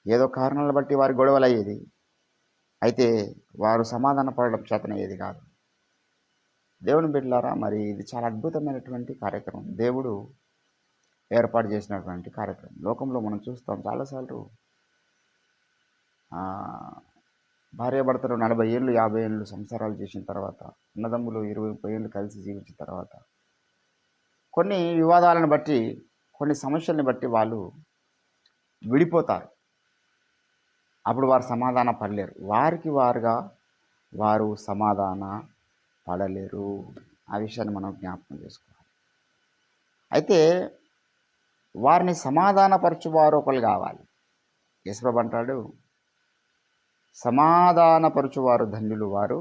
Speaker 1: ఏదో కారణాలను బట్టి వారి గొడవలు అయ్యేది. అయితే వారు సమాధాన పడడం చేతనయ్యేది కాదు. దేవుని బిడ్డలారా, మరి ఇది చాలా అద్భుతమైనటువంటి కార్యక్రమం, దేవుడు ఏర్పాటు చేసినటువంటి కార్యక్రమం. లోకంలో మనం చూస్తాం చాలాసార్లు భార్యాభర్తలు 40 ఏళ్ళు 50 ఏళ్ళు సంసారాలు చేసిన తర్వాత, అన్నదమ్ములు 20 ఏళ్ళు కలిసి జీవించిన తర్వాత కొన్ని వివాదాలను బట్టి, కొన్ని సమస్యల్ని బట్టి వాళ్ళు విడిపోతారు. అప్పుడు వారు సమాధాన పడలేరు. వారికి వారుగా వారు సమాధాన పడలేరు. ఆ విషయాన్ని మనం జ్ఞాపకం చేసుకోవాలి. అయితే వారిని సమాధానపరచువారు ఒకరు కావాలి. యేసుప్రభు అంటాడు, సమాధానపరచువారు ధన్యులు, వారు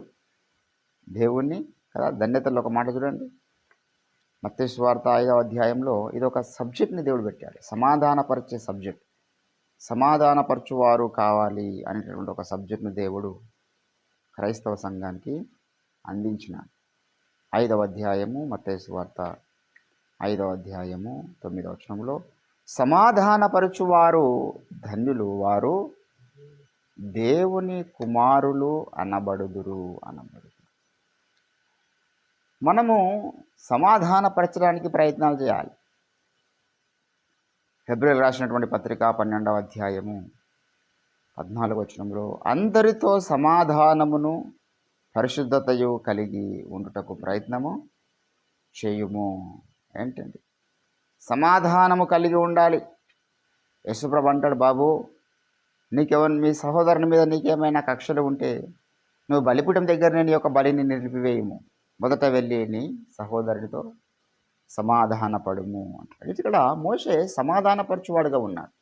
Speaker 1: దేవుణ్ణి కదా. ధన్యతల్లో ఒక మాట చూడండి, మత్తయి సువార్త 5వ అధ్యాయంలో ఇది ఒక సబ్జెక్ట్ని దేవుడు పెట్టాడు. సమాధానపరిచే సబ్జెక్ట్, సమాధానపరచువారు కావాలి అనేటటువంటి ఒక సబ్జెక్ట్ను దేవుడు క్రైస్తవ సంఘానికి అందించినాడు. 5వ అధ్యాయము మత్తయి సువార్త 5వ అధ్యాయము 9వ వచనంలో, సమాధానపరచువారు ధన్యులు, వారు దేవుని కుమారులు అనబడుదురు. మనము సమాధానపరచడానికి ప్రయత్నాలు చేయాలి. హెబ్రీయులకు రాసినటువంటి పత్రిక 12వ అధ్యాయము 14వ వచనంలో, అందరితో సమాధానమును పరిశుద్ధతయు కలిగి ఉండుటకు ప్రయత్నము చేయుము. ఏంటండి? సమాధానము కలిగి ఉండాలి. యేసుప్రభు అంటాడు, బాబు మీ సహోదరుని మీద నీకేమైనా కక్షలు ఉంటే నువ్వు బలిపీఠం దగ్గర నీ యొక్క బలిని నిలిపివేయము, మొదట వెళ్ళి నీ సహోదరుడితో సమాధానపడుము అంటాడు. ఇక్కడ మోషే సమాధానపరచువాడుగా ఉన్నాడు,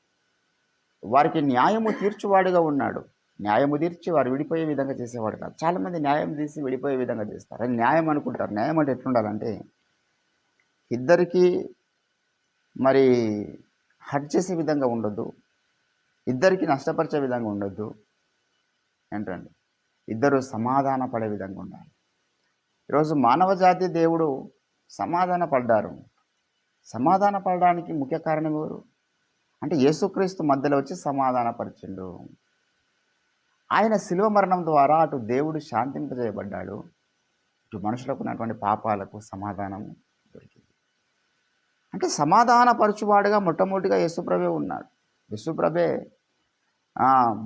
Speaker 1: వారికి న్యాయము తీర్చువాడుగా ఉన్నాడు. న్యాయము తీర్చి వారు విడిపోయే విధంగా చేసేవాడు కాదు. చాలామంది న్యాయం తీసి విడిపోయే విధంగా చేస్తారు. అది న్యాయం అనుకుంటారు. న్యాయం అంటే ఎట్లుండాలంటే ఇద్దరికీ మరి హర్ట్ చేసే విధంగా ఉండొద్దు, ఇద్దరికి నష్టపరిచే విధంగా ఉండొద్దు. ఏంటండి? ఇద్దరు సమాధాన పడే విధంగా ఉండాలి. ఈరోజు మానవ జాతి దేవుడు సమాధాన పడ్డారు. సమాధాన పడడానికి ముఖ్య కారణం ఎవరు అంటే యేసుక్రీస్తు మధ్యలో వచ్చి సమాధానపరిచిండు. ఆయన శిలువ మరణం ద్వారా అటు దేవుడు శాంతింపజేయబడ్డాడు, ఇటు మనుషులకు ఉన్నటువంటి పాపాలకు సమాధానం దొరికింది. అంటే సమాధానపరచువాడుగా మొట్టమొదటిగా యేసుప్రభే ఉన్నాడు. యేసుప్రభే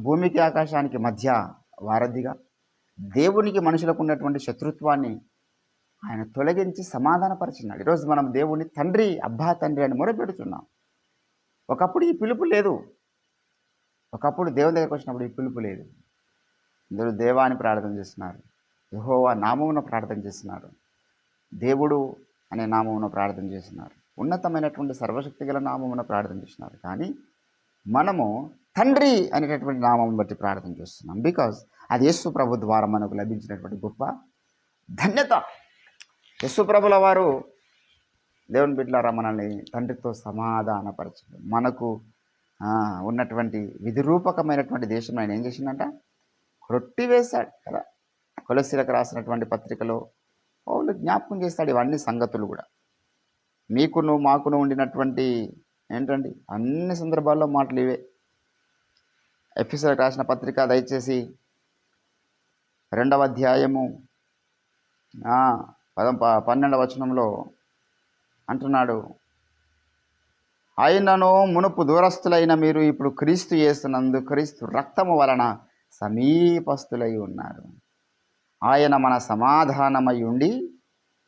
Speaker 1: భూమికి ఆకాశానికి మధ్య వారధిగా దేవునికి మనుషులకు ఉన్నటువంటి శత్రుత్వాన్ని ఆయన తొలగించి సమాధానపరిచినాడు. ఈరోజు మనం దేవుని తండ్రి, అబ్బా తండ్రి అని మొరపెడుతున్నాం. ఒకప్పుడు ఈ పిలుపు లేదు. ఒకప్పుడు దేవుని దగ్గరకు వచ్చినప్పుడు ఈ పిలుపు లేదు. అందరూ దేవాని ప్రార్థన చేస్తున్నారు, యెహోవా నామమున ప్రార్థన చేస్తున్నారు, దేవుడు అనే నామమున ప్రార్థన చేస్తున్నారు, ఉన్నతమైనటువంటి సర్వశక్తి గల నామమున ప్రార్థన చేస్తున్నారు. కానీ మనము తండ్రి అనేటటువంటి నామం బట్టి ప్రార్థన చేస్తున్నాం. బికాజ్ అది యేసు ప్రభు ద్వారా మనకు లభించినటువంటి గొప్ప ధన్యత. యేసు ప్రభుల వారు దేవుని బిడ్డలారా మనల్ని తండ్రితో సమాధానపరచడం, మనకు ఉన్నటువంటి విధిరూపకమైనటువంటి దేశం ఆయన ఏం చేసిందంట, కొట్టివేశాడు కదా. కొలస్సీలకు రాసినటువంటి పత్రికలో పౌలు జ్ఞాపకం చేస్తాడు ఇవన్నీ సంగతులు కూడా. మీకును మాకును ఉండినటువంటి ఏంటండి అన్ని సందర్భాల్లో మాటలు ఇవే. ఎఫెసీయులకు రాసిన పత్రిక దయచేసి 2వ అధ్యాయము 12వ వచనంలో అంటున్నాడు, ఆయనను మునుపు దూరస్తులైన మీరు ఇప్పుడు క్రీస్తు యేసునందు క్రీస్తు రక్తము వలన సమీపస్తులై ఉన్నారు. ఆయన మన సమాధానమై ఉండి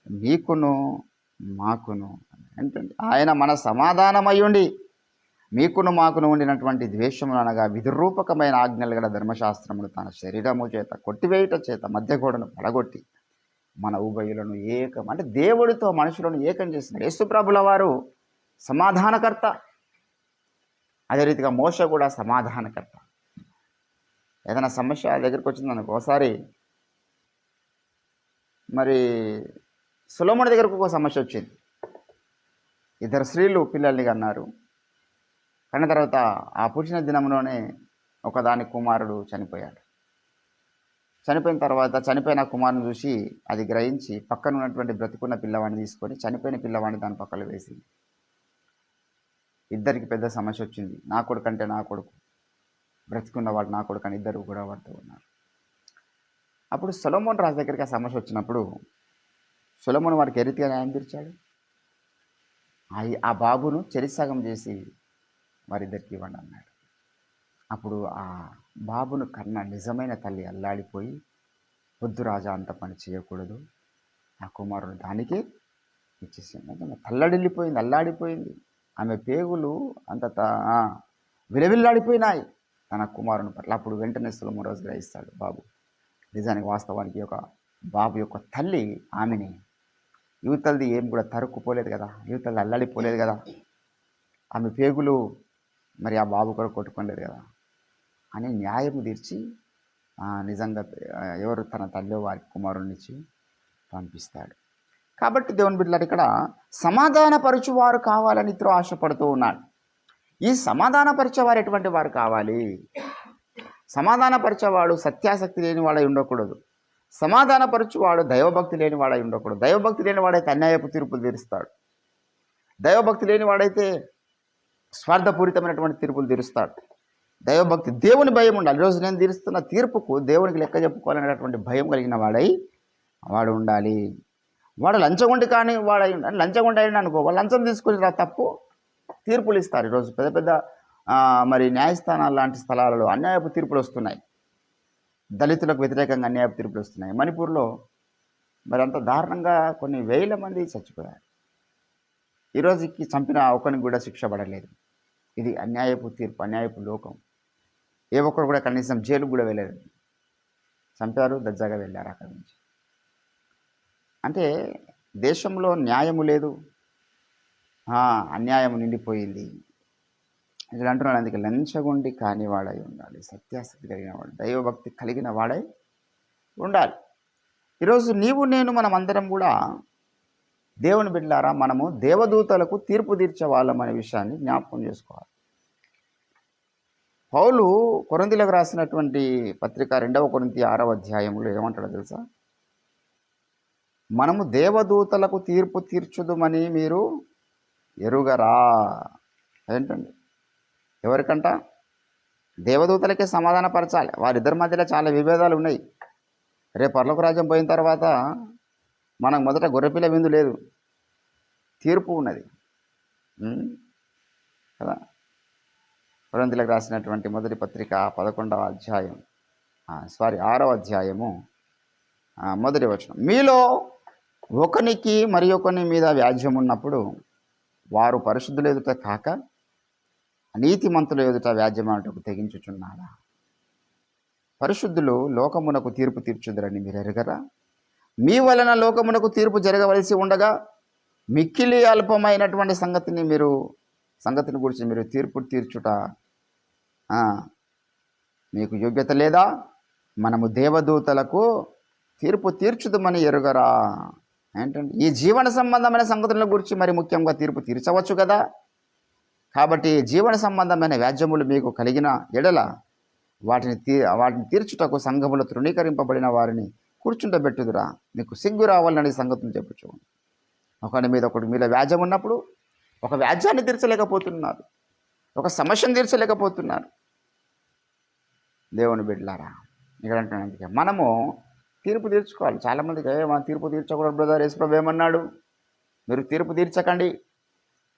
Speaker 1: మీకును మాకును ఏంటంటే ఆయన మన సమాధానమై ఉండి మీకును మాకును ఉండినటువంటి ద్వేషములు అనగా విధిరూపకమైన ఆజ్ఞలు గల ధర్మశాస్త్రమును తన శరీరము చేత కొట్టివేయుట చేత మధ్య గోడను పడగొట్టి మన ఉభయులను ఏకం అంటే దేవుడితో మనుషులను ఏకం చేసినాడు. యేసుప్రభుల వారు సమాధానకర్త, అదే రీతిగా మోషే కూడా సమాధానకర్త. ఏదైనా సమస్య దగ్గరికి వచ్చిందనుకో, ఒకసారి మరి సొలొమోను దగ్గరకు ఒక సమస్య వచ్చింది. 2 స్త్రీలు పిల్లల్ని కన్నారు. కన్న తర్వాత ఆ పుట్టిన దినంలోనే ఒకదాని కుమారుడు చనిపోయాడు. చనిపోయిన తర్వాత చనిపోయిన కుమారుని చూసి అది గ్రహించి పక్కన ఉన్నటువంటి బ్రతుకున్న పిల్లవాడిని తీసుకొని చనిపోయిన పిల్లవాడిని దాని పక్కన వేసి, ఇద్దరికి పెద్ద సమస్య వచ్చింది. నా కొడుకు అంటే నా కొడుకు, బ్రతుకున్నవాడు నా కొడుకు అని ఇద్దరు కూడా పడుతూ ఉన్నారు. అప్పుడు సొలొమోను రాజు దగ్గరికి ఆ సమస్య వచ్చినప్పుడు సొలొమోను వారికి ఏ రీతిగా న్యాయం తీర్చాడు, ఆ బాబును చెరిసగం చేసి వారిద్దరికి ఇవ్వండి అన్నాడు. అప్పుడు ఆ బాబును కన్న నిజమైన తల్లి అల్లాడిపోయి, వద్దు రాజా అంత పని చేయకూడదు, ఆ కుమారుడు దానికే ఇచ్చేసింది. తల్లడిల్లిపోయింది, అల్లాడిపోయింది. ఆమె పేగులు అంత విలవిల్లాడిపోయినాయి తన కుమారుని పట్ల. అప్పుడు వెంటనే సొలొమోను రాజు గ్రహిస్తాడు, బాబు నిజానికి వాస్తవానికి ఒక బాబు యొక్క తల్లి ఆమెని, యువతలది ఏం కూడా తరుక్కుపోలేదు కదా, యువతలది అల్లాడిపోలేదు కదా, ఆమె పేగులు మరి ఆ బాబు కూడా కొట్టుకోలేదు కదా అని న్యాయం తీర్చి నిజంగా ఎవరు తన తల్లి వారి కుమారునిచ్చి పంపిస్తాడు. కాబట్టి దేవుని బిడ్డలారా, ఇక్కడ సమాధానపరచువారు కావాలని ఇతరు ఆశపడుతూ ఉన్నాడు. ఈ సమాధానపరిచేవారు ఎటువంటి వారు కావాలి? సమాధానపరిచేవాడు సత్యాసక్తి లేని వాడై ఉండకూడదు. సమాధానపరచువాడు దైవభక్తి లేని వాడై ఉండకూడదు. దైవభక్తి లేని వాడైతే అన్యాయపు తీర్పులు తీరుస్తాడు. దైవభక్తి లేని వాడైతే స్వార్థపూరితమైనటువంటి తీర్పులు తీరుస్తాడు. దైవభక్తి, దేవుని భయం ఉండాలి. ఈరోజు నేను తీరుస్తున్న తీర్పుకు దేవునికి లెక్క చెప్పుకోవాలనేటువంటి భయం కలిగిన వాడు ఉండాలి. వాడు లంచగొండి కానీ వాడై ఉండాలి. లంచగొండి అయినా అనుకో, వాళ్ళు లంచం తీసుకుని తప్పు తీర్పులు ఇస్తారు. ఈరోజు పెద్ద పెద్ద మరి న్యాయస్థానాలు లాంటి స్థలాలలో అన్యాయపు తీర్పులు వస్తున్నాయి. దళితులకు వ్యతిరేకంగా అన్యాయపు తీర్పులు వస్తున్నాయి. మణిపూర్లో మరి అంత దారుణంగా కొన్ని వేల మంది చచ్చిపోయారు. ఈరోజుకి చంపిన ఒకరికి కూడా శిక్ష పడలేదు. ఇది అన్యాయపు తీర్పు, అన్యాయపు లోకం. ఏ ఒక్కరు కూడా కనీసం జైలుకు కూడా వెళ్ళలేదు. చంపారు, దర్జాగా వెళ్ళారు అక్కడి నుంచి. అంటే దేశంలో న్యాయము లేదు, అన్యాయం నిండిపోయింది. ఇక్కడ అంటున్నాడు, అందుకే లంచగొండి కాని వాడై ఉండాలి, సత్యాసక్తి కలిగిన వాడు, దైవభక్తి కలిగిన వాడై ఉండాలి. ఈరోజు నీవు నేను మనం అందరం కూడా దేవుని బిడ్డలారా, మనము దేవదూతలకు తీర్పు తీర్చే వాళ్ళం అనే విషయాన్ని జ్ఞాపకం చేసుకోవాలి. పౌలు కొరింథీయులకు రాసినటువంటి పత్రిక 2వ కొరింథీ 6వ అధ్యాయంలో ఏమంటాడో తెలుసా? మనము దేవదూతలకు తీర్పు తీర్చుదుమని మీరు ఎరుగరా. ఏంటండి, ఎవరికంట? దేవదూతలకే సమాధానపరచాలి. వారిద్దరి మధ్యలో చాలా విభేదాలు ఉన్నాయి. రేపు పరలోక రాజ్యం పోయిన తర్వాత మనకు మొదట గొర్రెపిల్ల విందు లేదు, తీర్పు ఉన్నది కదా. కొరింథీయులకు రాసినటువంటి మొదటి పత్రిక 11వ అధ్యాయం 6వ అధ్యాయము మొదటి వచనం, మీలో ఒకనికి మరి ఒకని మీద వ్యాజ్యం ఉన్నప్పుడు వారు పరిశుద్ధుల ఎదుట కాక నీతిమంతుల ఎదుట వ్యాజ్యమాటకు తెగించుచున్నారా? పరిశుద్ధులు లోకమునకు తీర్పు తీర్చుదురని మీరు ఎరగరా? మీ వలన లోకమునకు తీర్పు జరగవలసి ఉండగా మిక్కిలి అల్పమైనటువంటి సంగతిని గురించి మీరు తీర్పు తీర్చుట మీకు యోగ్యత లేదా? మనము దేవదూతలకు తీర్పు తీర్చుదమని ఎరుగరా? ఏంటంటే ఈ జీవన సంబంధమైన సంగతుల గురించి మరి ముఖ్యంగా తీర్పు తీర్చవచ్చు కదా. కాబట్టి జీవన సంబంధమైన వ్యాజ్యములు మీకు కలిగిన ఎడల వాటిని తీర్చుటకు సంఘములో తృణీకరింపబడిన వారిని కూర్చుంటబెట్టుదురా, మీకు సిగ్గు రావాలని సంగతులు చెప్పుచు. ఒకటి మీద వ్యాజ్యం ఉన్నప్పుడు ఒక వ్యాజ్యాన్ని తీర్చలేకపోతున్నారు, ఒక సమస్యను తీర్చలేకపోతున్నారు. దేవుని బిడ్డలారా, ఇక్కడ అంటున్నాను మనము తీర్పు తీర్చుకోవాలి. చాలామందికి మనం తీర్పు తీర్చకూడదు బ్రదర్, యేసుప్రభు ఏమన్నాడు, మీరు తీర్పు తీర్చకండి,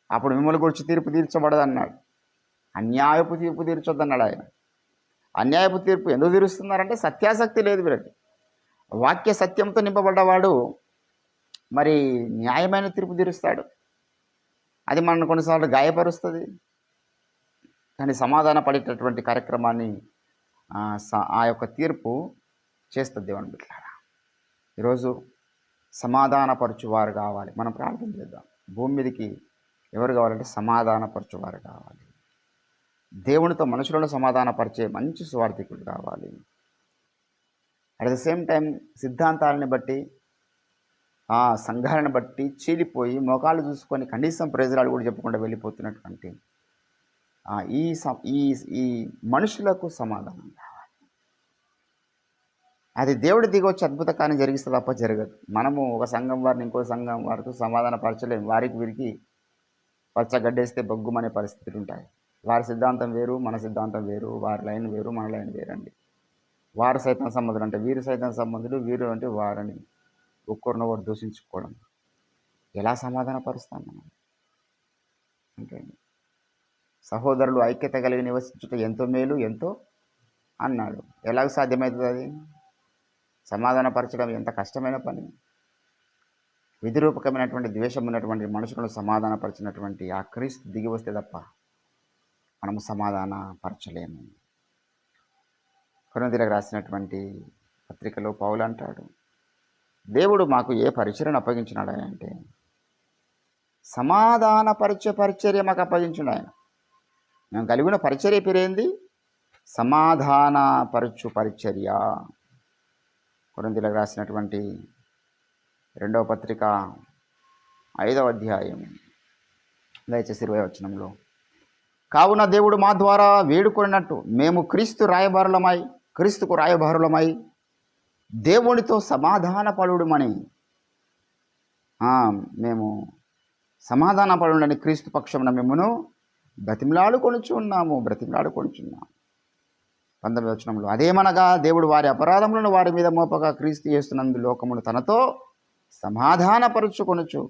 Speaker 1: అప్పుడు మిమ్మల్ని గురించి తీర్పు తీర్చబడదు అన్నాడు. అన్యాయపు తీర్పు తీర్చొద్దన్నాడు ఆయన. అన్యాయపు తీర్పు ఎందుకు తీరుస్తున్నారంటే సత్యాసక్తి లేదు వీరికి. వాక్య సత్యంతో నింపబడ్డవాడు మరి న్యాయమైన తీర్పు తీరుస్తాడు. అది మనల్ని కొన్నిసార్లు గాయపరుస్తుంది, కానీ సమాధాన పడేటటువంటి కార్యక్రమాన్ని ఆ యొక్క తీర్పు చేస్తుంది. దేవుని బిడ్డలారా, ఈరోజు సమాధానపరచువారు కావాలి. మనం ప్రార్థన చేద్దాం. భూమి మీదకి ఎవరు కావాలంటే సమాధానపరచువారు కావాలి. దేవునితో మనుషులను సమాధానపరిచే మంచి స్వార్థికుడు కావాలి. అట్ ద సేమ్ టైం సిద్ధాంతాలని బట్టి సంఘాలను బట్టి చీలిపోయి మోకాళ్ళు చూసుకొని కనీసం ప్రేజరాలు కూడా చెప్పకుండా వెళ్ళిపోతున్నటువంటి ఈ మనుషులకు సమాధానం కావాలి. అది దేవుడి దిగొచ్చి అద్భుత కార్యం జరిగిస్తే తప్ప జరగదు. మనము ఒక సంఘం వారిని ఇంకో సంఘం వారితో సమాధాన పరచలేము. వారికి వీరికి పచ్చగడ్డేస్తే బొగ్గుమనే పరిస్థితులు ఉంటాయి. వారి సిద్ధాంతం వేరు, మన సిద్ధాంతం వేరు, వారి లైన్ వేరు, మన లైన్ వేరండి. వారు సైతం సంబంధులు అంటే వీరు సైతం సంబంధులు, వీరు అంటే వారని ఒక్కరినొకరు దూషించుకోవడం ఎలా సమాధాన పరుస్తాం మనం? అంటే సహోదరులు ఐక్యత కలిగి నివసించుట ఎంతో మేలు ఎంతో అన్నాడు. ఎలాగ సాధ్యమవుతుంది? అది సమాధానపరచడం ఎంత కష్టమైన పని. విధిరూపకమైనటువంటి ద్వేషం ఉన్నటువంటి మనుషులను సమాధానపరిచినటువంటి ఆ క్రీస్తు దిగి వస్తే తప్ప మనము సమాధానపరచలేము. కొరింథీయులకు రాసినటువంటి పత్రికలో పౌలు అంటాడు, దేవుడు మాకు ఏ పరిచర్యను అప్పగించినాడు అంటే సమాధానపరిచే పరిచర్య మాకు అప్పగించుడు. ఆయన మేము కలిగిన పరిచర్య పేరేంది? సమాధానపరచు పరిచర్య. కొరింథీయులకు రాసినటువంటి 2వ పత్రిక 5వ అధ్యాయం దయచేసి 20వ వచనంలో, కావున దేవుడు మా ద్వారా వేడుకొనినట్టు మేము క్రీస్తుకు రాయబారులమై దేవునితో సమాధాన పడుమని మేము సమాధాన పడుడని క్రీస్తు పక్షమున మిమ్మును బ్రతిమలాడుకొనుచున్నాము. 19వ వచనంలో, అదేమనగా దేవుడు వారి అపరాధములను వారి మీద మోపగా క్రీస్తు యేసునందు లోకమును తనతో సమాధానపరుచుకొనుచు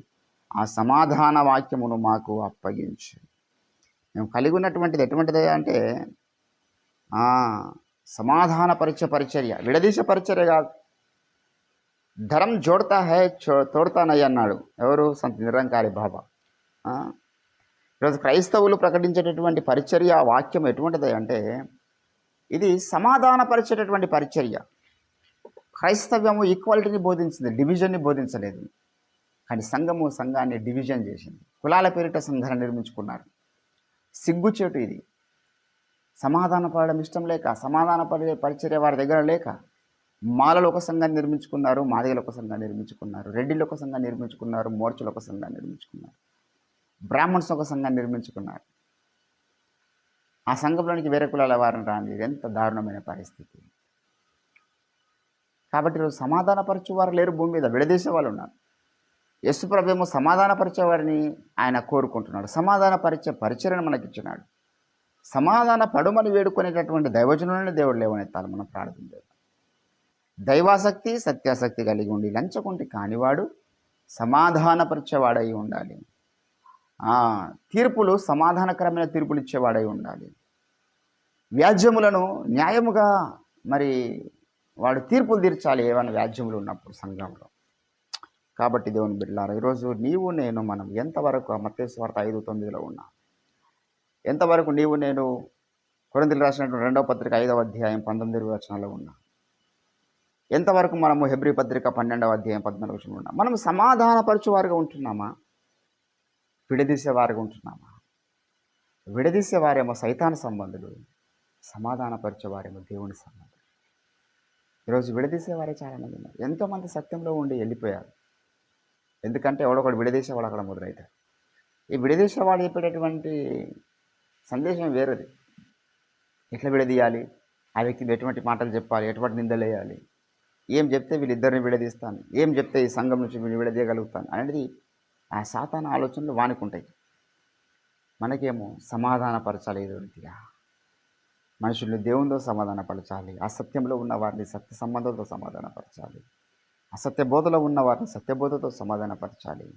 Speaker 1: ఆ సమాధాన వాక్యమును మాకు అప్పగించు. మేము కలిగి ఉన్నటువంటిది ఎటువంటిది అంటే సమాధానపరిచే పరిచర్య, విడదీసే పరిచర్య కాదు. ధరం జోడతా హై తోడతా నై అన్నాడు ఎవరు? సంత నిరంకారి బాబా. ఈరోజు క్రైస్తవులు ప్రకటించేటటువంటి పరిచర్య వాక్యం ఎటువంటిది అంటే ఇది సమాధానపరిచేటటువంటి పరిచర్య. క్రైస్తవ్యము ఈక్వాలిటీని బోధించింది, డివిజన్ని బోధించలేదు. కానీ సంఘాన్ని డివిజన్ చేసింది. కులాల పేరిట సంఘాన్ని నిర్మించుకున్నారు. సిగ్గుచేటు ఇది. సమాధాన పడడం ఇష్టం లేక, సమాధాన పడే పరిచర్య వారి దగ్గర లేక మాలలో ఒక సంఘాన్ని నిర్మించుకున్నారు, మాదిగలు ఒక సంఘాన్ని నిర్మించుకున్నారు, రెడ్డిలు ఒక సంఘాన్ని నిర్మించుకున్నారు, మోర్చులు ఒక సంఘాన్ని నిర్మించుకున్నారు, బ్రాహ్మణ్స్ ఒక సంఘాన్ని నిర్మించుకున్నారు. ఆ సంఘంలోనికి వేరే కులాల వారిని రాని ఎంత దారుణమైన పరిస్థితి. కాబట్టి ఈరోజు సమాధానపరచే వారు లేరు భూమి మీద, విడదీసే వాళ్ళు ఉన్నారు. యేసుప్రభువు సమాధానపరిచే వారిని ఆయన కోరుకుంటున్నాడు. సమాధానపరిచే పరిచర్యను మనకిచ్చినాడు. సమాధాన పడుమని వేడుకునేటటువంటి దైవజనులని దేవుడు లేవనెత్తాలి. మనం ప్రార్థన చేద్దాం. దైవాసక్తి సత్యాసక్తి కలిగి ఉండి లంచకుంటి కానివాడు సమాధానపరిచేవాడై ఉండాలి. తీర్పులు సమాధానకరమైన తీర్పులు ఇచ్చేవాడై ఉండాలి. వ్యాజ్యములను న్యాయముగా మరి వాడు తీర్పులు తీర్చాలి ఏమైనా వ్యాజ్యములు ఉన్నప్పుడు సంఘంలో. కాబట్టి దేవుని బిడ్డలారా, ఈరోజు నీవు నేను మనం ఎంతవరకు మత్తయి సువార్త 5:9 ఉన్నా, ఎంతవరకు నీవు నేను కొరింథీయులకు రాసినటువంటి 2వ పత్రిక 5వ అధ్యాయం 19 వచనాల్లో ఉన్నా, ఎంతవరకు మనము హెబ్రీ పత్రిక 12వ అధ్యాయం 14 వచనంలో ఉన్నా, మనం సమాధానపరచువారుగా ఉంటున్నామా, విడదీసేవారుగా ఉంటున్నామా? విడదీసేవారేమో సైతాను సంబంధులు, సమాధానపరిచేవారేమో దేవుని సంబంధులు. ఈరోజు విడదీసేవారే చాలామంది ఉన్నారు. ఎంతోమంది సత్యంలో ఉండి వెళ్ళిపోయారు. ఎందుకంటే ఎవడొకడు విడదీసేవాడు అక్కడ మొదలవుతారు. ఈ విడదీసేవాడు చెప్పేటటువంటి సందేశం వేరేది. ఎట్లా విడదీయాలి, ఆ వ్యక్తిని ఎటువంటి మాటలు చెప్పాలి, ఎటువంటి నిందలు వేయాలి, ఏం చెప్తే వీళ్ళిద్దరిని విడదీస్తాను, ఏం చెప్తే ఈ సంఘం నుంచి వీళ్ళు విడదీయగలుగుతాను అనేది ఆ సాతాను ఆలోచనలు వానుకుంటాయి. మనకేమో సమాధానపరచాలి ఏదో రీతిగా. మనుషుల్ని దేవునితో సమాధానపరచాలి, అసత్యంలో ఉన్న వారిని సత్య సంబంధంతో సమాధానపరచాలి, అసత్య బోధలో ఉన్న వారిని సత్యబోధతో సమాధానపరచాలి,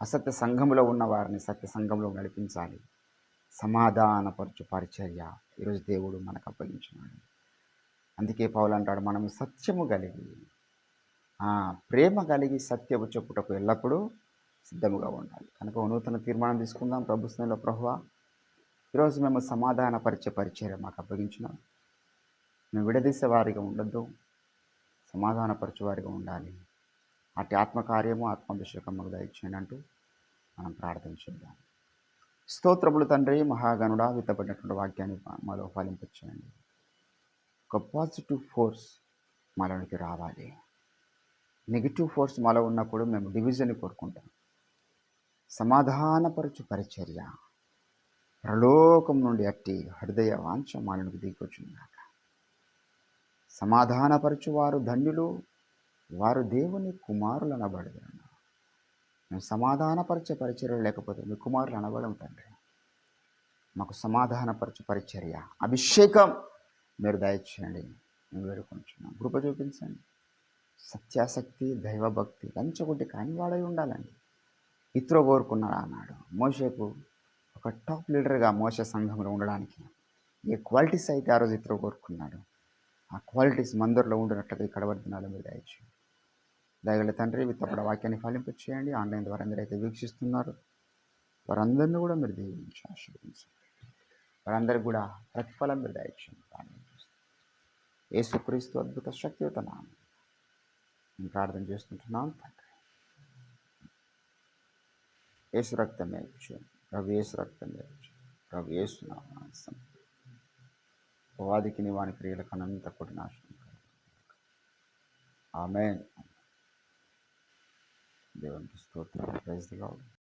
Speaker 1: అసత్య సంఘంలో ఉన్న వారిని సత్య సంఘంలో నడిపించాలి. సమాధానపరచు పరిచర్య ఈరోజు దేవుడు మనకు అప్పగించినాడు. అందుకే పౌలు అంటాడు, మనము సత్యము కలిగి ప్రేమ కలిగి సత్యము చెప్పుటకు ఎల్లప్పుడూ సిద్ధముగా ఉండాలి. కనుక నూతన తీర్మానం తీసుకుందాం. ప్రభుత్వంలో ప్రభువా, ఈరోజు మేము సమాధానపరిచే పరిచర్య మాకు అప్పగించినాం. మేము విడదీసే వారిగా ఉండొద్దు, సమాధానపరచు వారిగా ఉండాలి. అటు ఆత్మకార్యము ఆత్మాభిషేకం మాకు దయచేయండి అంటూ మనం ప్రార్థన చేద్దాం. స్తోత్రములు తండ్రి, మహాగణుడా, విత్తబడినటువంటి వాక్యాన్ని మాలో ఫలింపచేయండి. ఒక పాజిటివ్ ఫోర్స్ మాలోనికి రావాలి. నెగిటివ్ ఫోర్స్ మాలో ఉన్నప్పుడు మేము డివిజన్ కోరుకుంటాం. సమాధానపరచు పరిచర్య ప్రలోకం నుండి అట్టి హృదయ వాంఛ మాలోనికి దిగొచ్చుగాక. సమాధానపరచు వారు ధన్యులు, వారు దేవుని కుమారులు అనబడతారు. మేము సమాధానపరిచే పరిచర్య లేకపోతే మీ కుమారులు అనబడం తండ్రి. మాకు సమాధానపరచు పరిచర్య అభిషేకం మీరు దయచేయండి, మేము వేడుకుంటున్నాం. కృప చూపించండి. సత్యాసక్తి, దైవభక్తి లంచగొట్టి కానివాడై ఉండాలండి. ఇత్రో కోరుకున్నాడు అన్నాడు. మోషేకు ఒక టాప్ లీడర్గా మోషే సంఘంలో ఉండడానికి ఏ క్వాలిటీస్ అయితే ఆ రోజు ఇత్రో కోరుకున్నాడు, ఆ క్వాలిటీస్ మందరిలో ఉండినట్లుగా ఇక్కడ వర్ధనాలు మీరు దయచేయండి. దయగల తండ్రి, విత్తపడ వాక్యాన్ని ఫలింపు చేయండి. ఆన్లైన్ ద్వారా అందరైతే వీక్షిస్తున్నారు వారందరినీ కూడా మీరు దీవించి ఆశీర్వదించండి. వారందరికీ కూడా ప్రతిఫలం మీరు దయచేయండి. యేసుక్రీస్తు అద్భుత శక్తియుత నామమున నేను ప్రార్థన చేస్తుంటున్నాను తండ్రి. యేసు రక్తమే చేయండి, ప్రభు యేసు రక్తమే చేయండి, ప్రభు యేసు నామం వాదికి వాని క్రియలకు అనంత కొట్టి నాశనం. ఆమేన్. దేవునికి స్తోత్రం. Praise the lord.